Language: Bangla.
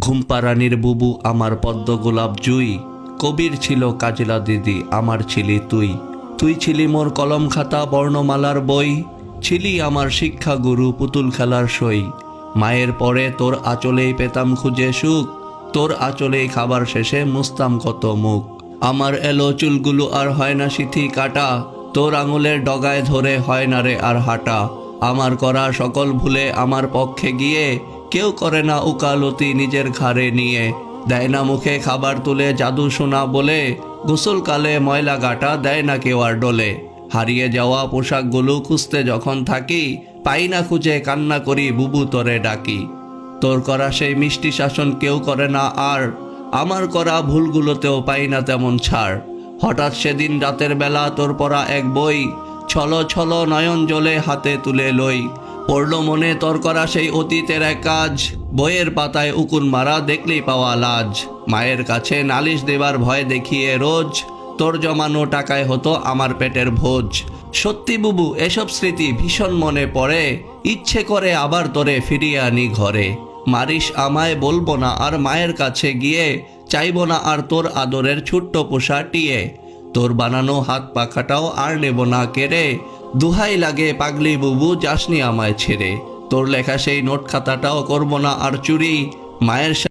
ঘুমপাড়ানির বুবু আমার পদ্ম গোলাপ জুই, কবির ছিল কাজলা দিদি আমার ছিলি তুই। তুই ছিলি মোর কলম খাতা বর্ণমালার বই, ছিলি আমার শিক্ষা গুরু পুতুল খেলার সই। মায়ের পরে তোর আঁচলেই পেতাম খুঁজে সুখ, তোর আঁচলেই খাবার শেষে মুছতাম কত মুখ। আমার এলো চুলগুলো আর হয় না সিথি কাটা, তোর আঙুলের ডগায় ধরে হয় না রে আর হাঁটা। আমার করা সকল ভুলে আমার পক্ষে গিয়ে কেউ করে না উকালতি নিজের ঘাড়ে নিয়ে। দেয় না মুখে খাবার তুলে জাদু শোনা বলে, গোসলকালে ময়লা গাটা দেয় না কেউ আর ডলে। হারিয়ে যাওয়া পোশাকগুলো খুঁজতে যখন থাকি, পাই না খুঁজে কান্না করি বুবু তোরে ডাকি। তোর করা সেই মিষ্টি শাসন কেউ করে না আর, আমার করা ভুলগুলোতেও পাই না তেমন ছাড়। হঠাৎ সেদিন রাতের বেলা তোর পড়া এক বই, ছলো ছলো নয়ন জলে হাতে তুলে লই। পড়ল মনে তোর করা সেই অতীতের এক কাজ, বইয়ের পাতায় উকুন মারা দেখলেই পাওয়া লাজ। মায়ের কাছে নালিশ দেবার ভয় দেখিয়ে রোজ, তোর জমানো টাকায় হতো আমার পেটের ভোজ। সত্যি বুবু এসব স্মৃতি ভীষণ মনে পড়ে, ইচ্ছে করে আবার তোরে ফিরিয়ে আনি ঘরে। মারিস আমায় বলবো না আর মায়ের কাছে গিয়ে, চাইবো না আর তোর আদরের ছোট্ট পোষা টিয়ে। তোর বানানো হাত পাখাটাও আর নেব না কেড়ে, দুহাই লাগে পাগলি বুবু যাসনি আমায় ছেড়ে। তোর লেখা সেই নোট খাতাটাও করবো না আর চুরি, মায়ের